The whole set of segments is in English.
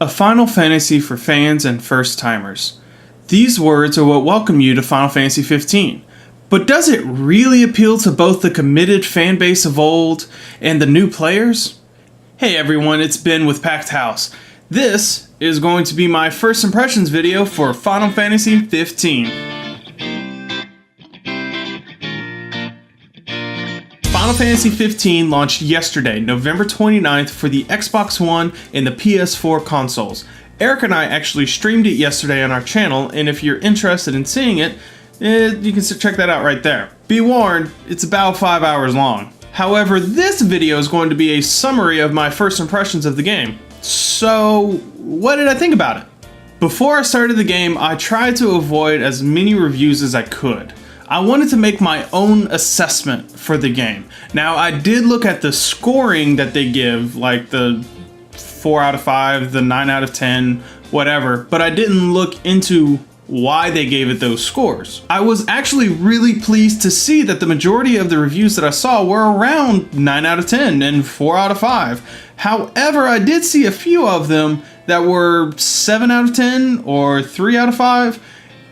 A Final Fantasy for fans and first-timers. These words are what welcome you to Final Fantasy XV. But does it really appeal to both the committed fan base of old and the new players? Hey everyone, it's Ben with Packed House. This is going to be my first impressions video for Final Fantasy XV. Final Fantasy XV launched yesterday, November 29th for the Xbox One and the PS4 consoles. Eric and I actually streamed it yesterday on our channel, and if you're interested in seeing it, you can check that out right there. Be warned, it's about 5 hours long. However, this video is going to be a summary of my first impressions of the game. So, what did I think about it? Before I started the game, I tried to avoid as many reviews as I could. I wanted to make my own assessment for the game. Now, I did look at the scoring that they give, like the 4 out of 5, the 9 out of 10, whatever, but I didn't look into why they gave it those scores. I was actually really pleased to see that the majority of the reviews that I saw were around 9 out of 10 and 4 out of 5. However, I did see a few of them that were 7 out of 10 or 3 out of 5.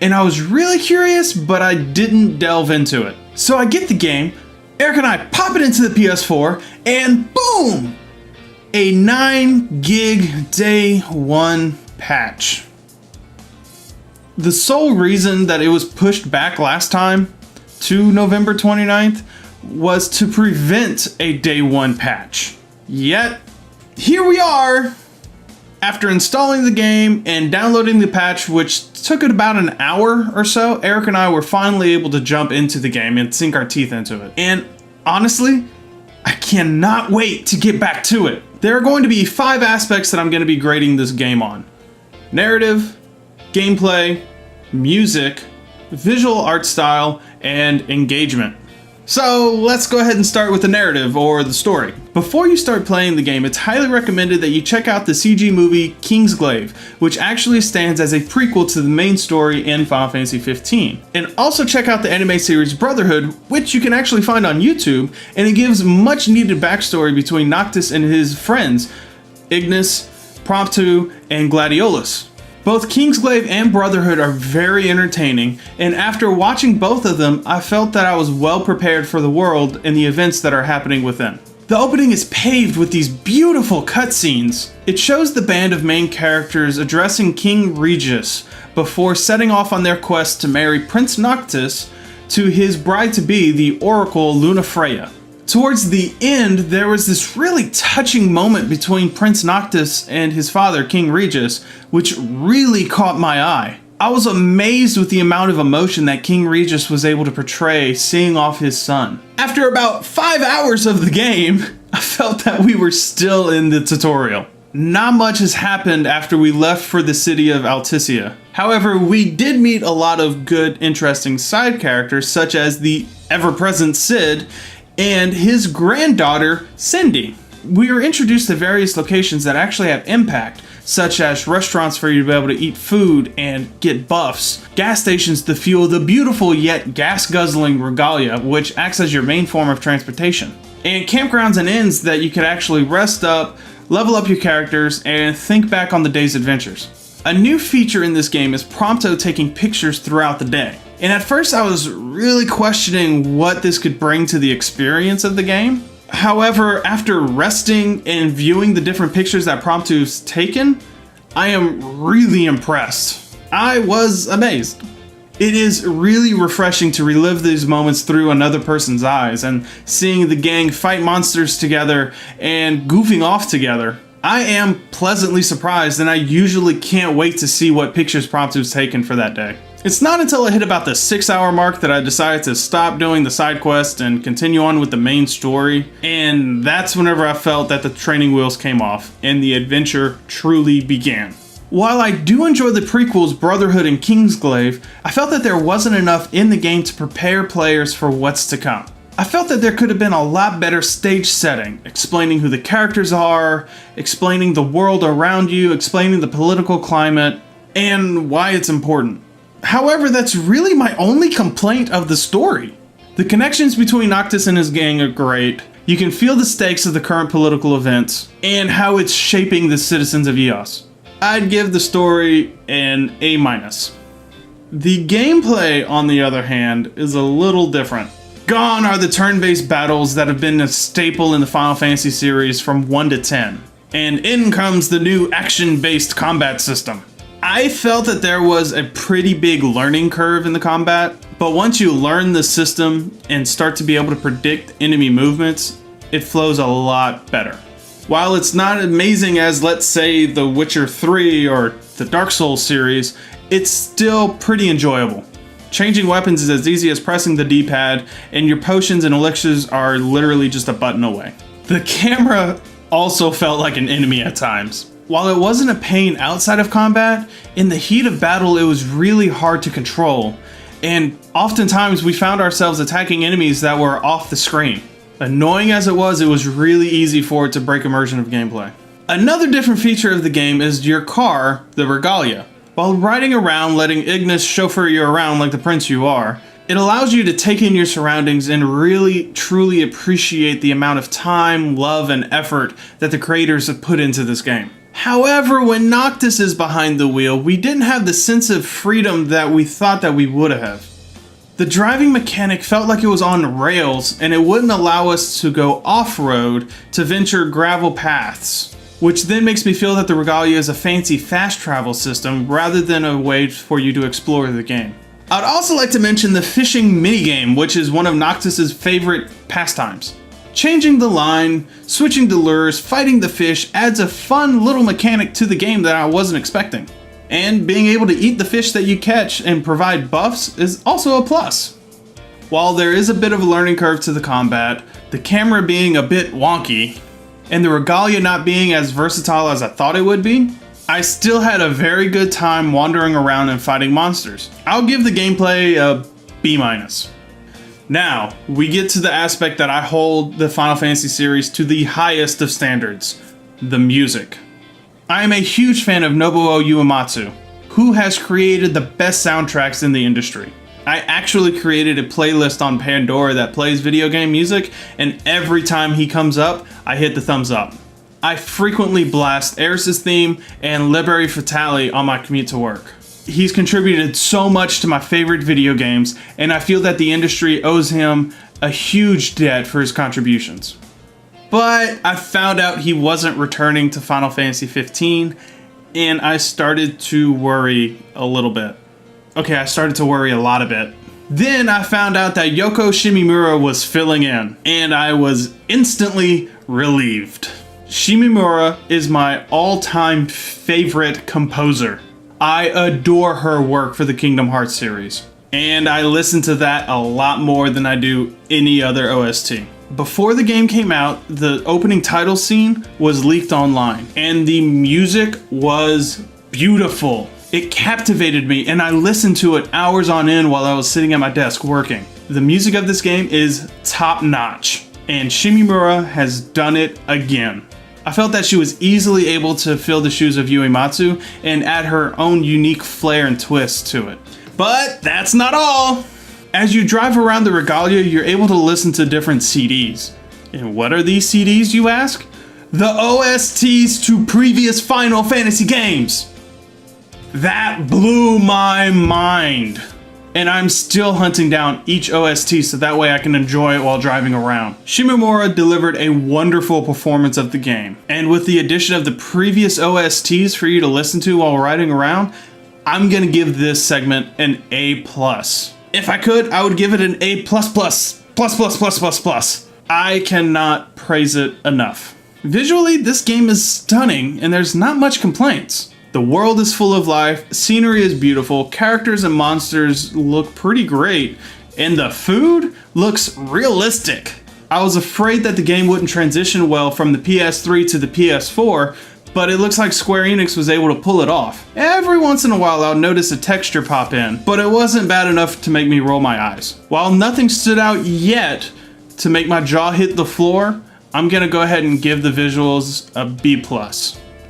And I was really curious, but I didn't delve into it. So I get the game, Eric and I pop it into the PS4, and boom! A 9 gig day one patch. The sole reason that it was pushed back last time to November 29th was to prevent a day one patch. Yet, here we are! After installing the game and downloading the patch, which took it about an hour or so, Eric and I were finally able to jump into the game and sink our teeth into it. And honestly, I cannot wait to get back to it. There are going to be 5 aspects that I'm going to be grading this game on: narrative, gameplay, music, visual art style, and engagement. So let's go ahead and start with the narrative, or the story. Before you start playing the game, it's highly recommended that you check out the CG movie Kingsglaive, which actually stands as a prequel to the main story in Final Fantasy XV. And also check out the anime series Brotherhood, which you can actually find on YouTube, and it gives much needed backstory between Noctis and his friends, Ignis, Prompto, and Gladiolus. Both Kingsglaive and Brotherhood are very entertaining, and after watching both of them, I felt that I was well prepared for the world and the events that are happening within. The opening is paved with these beautiful cutscenes. It shows the band of main characters addressing King Regis before setting off on their quest to marry Prince Noctis to his bride-to-be, the Oracle Lunafreya. Towards the end, there was this really touching moment between Prince Noctis and his father, King Regis, which really caught my eye. I was amazed with the amount of emotion that King Regis was able to portray seeing off his son. After about 5 hours of the game, I felt that we were still in the tutorial. Not much has happened after we left for the city of Altissia. However, we did meet a lot of good, interesting side characters, such as the ever-present Cid and his granddaughter, Cindy. We were introduced to various locations that actually have impact, such as restaurants for you to be able to eat food and get buffs, gas stations to fuel the beautiful yet gas-guzzling regalia, which acts as your main form of transportation, and campgrounds and inns that you can actually rest up, level up your characters, and think back on the day's adventures. A new feature in this game is Prompto taking pictures throughout the day. And at first I was really questioning what this could bring to the experience of the game. However, after resting and viewing the different pictures that Prompto's taken, I am really impressed. I was amazed. It is really refreshing to relive these moments through another person's eyes and seeing the gang fight monsters together and goofing off together. I am pleasantly surprised, and I usually can't wait to see what pictures Prompto's taken for that day. It's not until I hit about the 6-hour mark that I decided to stop doing the side quest and continue on with the main story, and that's whenever I felt that the training wheels came off and the adventure truly began. While I do enjoy the prequels Brotherhood and Kingsglaive, I felt that there wasn't enough in the game to prepare players for what's to come. I felt that there could have been a lot better stage setting, explaining who the characters are, explaining the world around you, explaining the political climate, and why it's important. However, that's really my only complaint of the story. The connections between Noctis and his gang are great. You can feel the stakes of the current political events and how it's shaping the citizens of Eos. I'd give the story an A-. The gameplay, on the other hand, is a little different. Gone are the turn-based battles that have been a staple in the Final Fantasy series from 1 to 10. And in comes the new action-based combat system. I felt that there was a pretty big learning curve in the combat, but once you learn the system and start to be able to predict enemy movements, it flows a lot better. While it's not amazing as, let's say, The Witcher 3 or the Dark Souls series, it's still pretty enjoyable. Changing weapons is as easy as pressing the D-pad, and your potions and elixirs are literally just a button away. The camera also felt like an enemy at times. While it wasn't a pain outside of combat, in the heat of battle it was really hard to control, and oftentimes we found ourselves attacking enemies that were off the screen. Annoying as it was really easy for it to break immersion of gameplay. Another different feature of the game is your car, the Regalia. While riding around, letting Ignis chauffeur you around like the prince you are, it allows you to take in your surroundings and really, truly appreciate the amount of time, love, and effort that the creators have put into this game. However, when Noctis is behind the wheel, we didn't have the sense of freedom that we thought that we would have. The driving mechanic felt like it was on rails, and it wouldn't allow us to go off-road to venture gravel paths, which then makes me feel that the Regalia is a fancy fast travel system rather than a way for you to explore the game. I'd also like to mention the fishing minigame, which is one of Noctis's favorite pastimes. Changing the line, switching to lures, fighting the fish adds a fun little mechanic to the game that I wasn't expecting. And being able to eat the fish that you catch and provide buffs is also a plus. While there is a bit of a learning curve to the combat, the camera being a bit wonky, and the Regalia not being as versatile as I thought it would be, I still had a very good time wandering around and fighting monsters. I'll give the gameplay a B-. Now, we get to the aspect that I hold the Final Fantasy series to the highest of standards, the music. I am a huge fan of Nobuo Uematsu, who has created the best soundtracks in the industry. I actually created a playlist on Pandora that plays video game music, and every time he comes up, I hit the thumbs up. I frequently blast Aeris' theme and Liberi Fatale on my commute to work. He's contributed so much to my favorite video games, and I feel that the industry owes him a huge debt for his contributions. But I found out he wasn't returning to Final Fantasy 15, and I started to worry a little bit. Okay, I started to worry a lot a bit. Then I found out that Yoko Shimomura was filling in, and I was instantly relieved. Shimomura is my all-time favorite composer. I adore her work for the Kingdom Hearts series, and I listen to that a lot more than I do any other OST. Before the game came out, the opening title scene was leaked online, and the music was beautiful. It captivated me, and I listened to it hours on end while I was sitting at my desk working. The music of this game is top-notch, and Shimomura has done it again. I felt that she was easily able to fill the shoes of Uematsu and add her own unique flair and twist to it. But that's not all! As you drive around the Regalia, you're able to listen to different CDs. And what are these CDs, you ask? The OSTs to previous Final Fantasy games! That blew my mind! And I'm still hunting down each OST so that way I can enjoy it while driving around. Shimomura delivered a wonderful performance of the game, and with the addition of the previous OSTs for you to listen to while riding around, I'm gonna give this segment an A+. If I could, I would give it an A+++++++++++. I cannot praise it enough. Visually, this game is stunning, and there's not much complaints. The world is full of life, scenery is beautiful, characters and monsters look pretty great, and the food looks realistic. I was afraid that the game wouldn't transition well from the PS3 to the PS4, but it looks like Square Enix was able to pull it off. Every once in a while I'll notice a texture pop in, but it wasn't bad enough to make me roll my eyes. While nothing stood out yet to make my jaw hit the floor, I'm gonna go ahead and give the visuals a B+.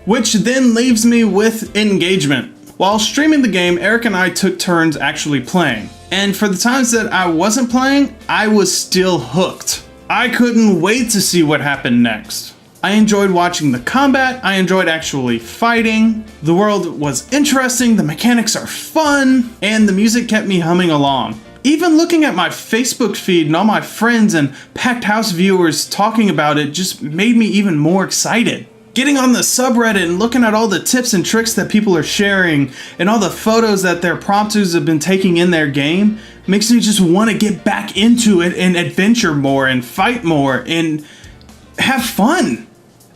Which then leaves me with engagement. While streaming the game, Eric and I took turns actually playing. And for the times that I wasn't playing, I was still hooked. I couldn't wait to see what happened next. I enjoyed watching the combat, I enjoyed actually fighting, the world was interesting, the mechanics are fun, and the music kept me humming along. Even looking at my Facebook feed and all my friends and Packed House viewers talking about it just made me even more excited. Getting on the subreddit and looking at all the tips and tricks that people are sharing and all the photos that their prompters have been taking in their game makes me just want to get back into it and adventure more and fight more and have fun.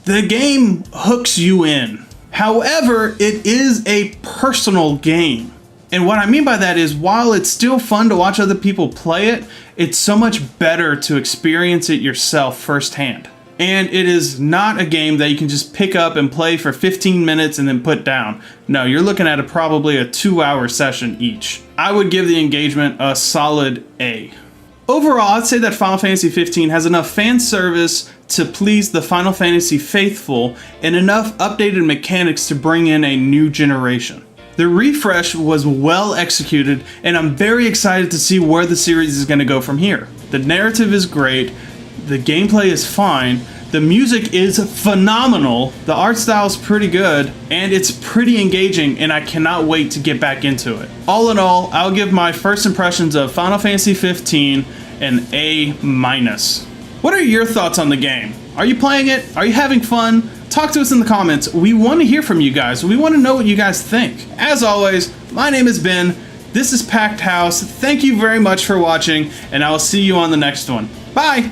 The game hooks you in. However, it is a personal game. And what I mean by that is while it's still fun to watch other people play it, it's so much better to experience it yourself firsthand. And it is not a game that you can just pick up and play for 15 minutes and then put down. No, you're looking at probably a 2-hour session each. I would give the engagement a solid A. Overall, I'd say that Final Fantasy XV has enough fan service to please the Final Fantasy faithful and enough updated mechanics to bring in a new generation. The refresh was well executed, and I'm very excited to see where the series is going to go from here. The narrative is great. The gameplay is fine, the music is phenomenal, the art style is pretty good, and it's pretty engaging, and I cannot wait to get back into it. All in all, I'll give my first impressions of Final Fantasy XV an A-. What are your thoughts on the game? Are you playing it? Are you having fun? Talk to us in the comments. We want to hear from you guys. We want to know what you guys think. As always, my name is Ben. This is Packed House. Thank you very much for watching, and I will see you on the next one. Bye!